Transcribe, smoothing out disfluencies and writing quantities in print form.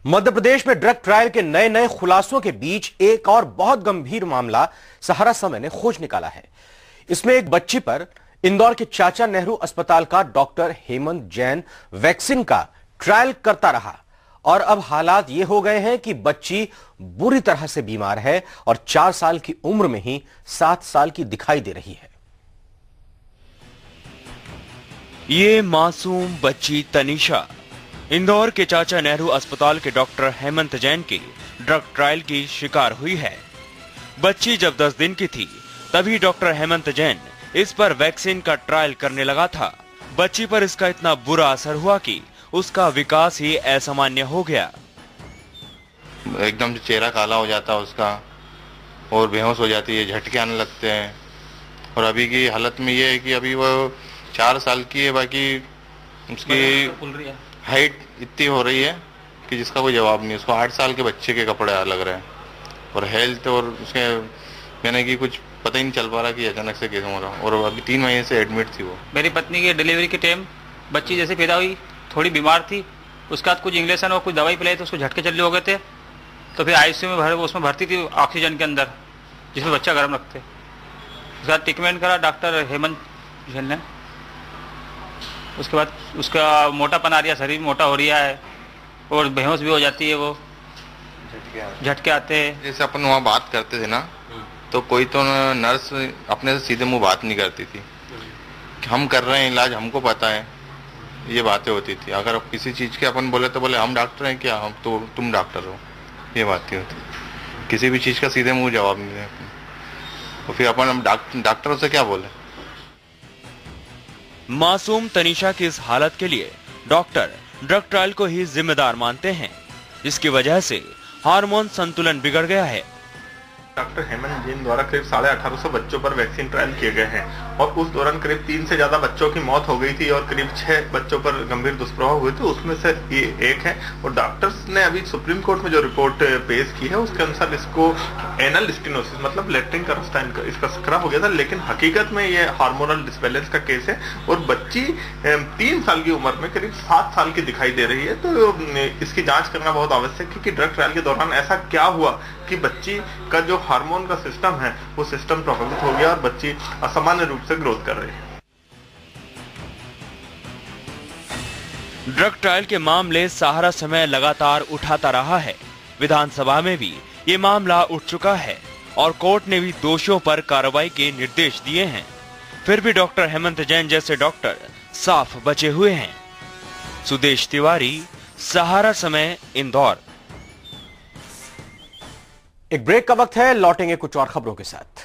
मध्य प्रदेश में drug trial के नए नए खुलासों के बीच एक और बहुत गंभीर मामला सहारा समय ने खोज निकाला है। इसमें एक बच्ची पर इंदौर के चाचा नेहरू अस्पताल का डॉक्टर हेमंत जैन वैक्सीन का ट्रायल करता रहा और अब हालात ये हो गए हैं कि बच्ची बुरी तरह से बीमार है और 4 साल की उम्र में ही 7 साल की दिखाई दे रही है। ये मासूम बच्ची तनीषा इंदौर के चाचा नेहरू अस्पताल के डॉक्टर हेमंत जैन की ड्रग ट्रायल की शिकार हुई है। बच्ची जब 10 दिन की थी तभी डॉक्टर हेमंत जैन इस पर वैक्सीन का ट्रायल करने लगा था। बच्ची पर इसका इतना बुरा असर हुआ कि उसका विकास ही असामान्य हो गया। एकदम से चेहरा काला हो जाता है उसका और बेहोश हो जाती है, झटके आने लगते हैं। और अभी की हालत में ये है कि अभी वो 4 साल की है, बाकी उसकी हाइट इतनी हो रही है कि जिसका कोई जवाब नहीं। उसको 8 साल के बच्चे के कपड़े लग रहे हैं और हेल्थ और उसके यानी कि कुछ पता ही नहीं चल पा रहा कि अचानक से कैसे हो रहा। और अभी 3 महीने से एडमिट थी वो। मेरी पत्नी की डिलीवरी के टाइम बच्ची जैसे पैदा हुई थोड़ी बीमार थी, उसके बाद कुछ इंजेक्शन और कुछ दवाई पिलाई तो उसको झटके चलने हो गए थे। तो फिर आईसीयू में उसमें भर्ती थी ऑक्सीजन के अंदर, जिसमें बच्चा गर्म रखते। उसके बाद ट्रीटमेंट करा डॉक्टर हेमंत जैन ने। उसके बाद उसका मोटापन आ रहा, शरीर मोटा हो रहा है और बेहोश भी हो जाती है, वो झटके आते हैं। जैसे अपन वहाँ बात करते थे ना, तो कोई तो नर्स अपने से सीधे मुंह बात नहीं करती थी कि हम कर रहे हैं इलाज, हमको पता है, ये बातें होती थी। अगर किसी चीज के अपन बोले तो बोले हम डॉक्टर हैं क्या, हम तो तुम डॉक्टर हो, ये बातें होती। किसी भी चीज का सीधे मुंह जवाब नहीं देते। तो फिर अपन हम डॉक्टरों से क्या बोले। मासूम तनीषा की इस हालत के लिए डॉक्टर ड्रग ट्रायल को ही जिम्मेदार मानते हैं, जिसकी वजह से हार्मोन संतुलन बिगड़ गया है। डॉक्टर हेमंत जैन द्वारा करीब 1850 बच्चों पर वैक्सीन ट्रायल किए गए हैं और उस दौरान करीब 3 से ज्यादा बच्चों की मौत हो गई थी और करीब 6 बच्चों पर गंभीर दुष्प्रभाव हुए थे। उसमें से ये एक है। और डॉक्टर्स ने अभी सुप्रीम कोर्ट में जो रिपोर्ट पेश की है उसके अनुसार इसको एनल स्टेनोसिस मतलब लेट्रिन करस्टाइन का इसका संक्रमण हो गया था, लेकिन हकीकत में ये हार्मोनल डिसबैलेंस का केस है। और बच्ची 3 साल की उम्र में करीब 7 साल की दिखाई दे रही है। तो इसकी जांच करना बहुत आवश्यक है कि ड्रग ट्रायल के दौरान ऐसा क्या हुआ कि बच्ची का जो हार्मोन का सिस्टम है वो सिस्टम प्रभावित हो गया और बच्ची असामान्य रूप से ग्रोथ कर रही है। ड्रग ट्रायल के मामले सहारा समय लगातार उठाता रहा है। विधानसभा में भी ये मामला उठ चुका है और कोर्ट ने भी दोषियों पर कार्रवाई के निर्देश दिए हैं। फिर भी डॉक्टर हेमंत जैन जैसे डॉक्टर साफ बचे हुए हैं। सुदेश तिवारी, सहारा समय, इंदौर। एक ब्रेक का वक्त है, लौटेंगे कुछ और खबरों के साथ।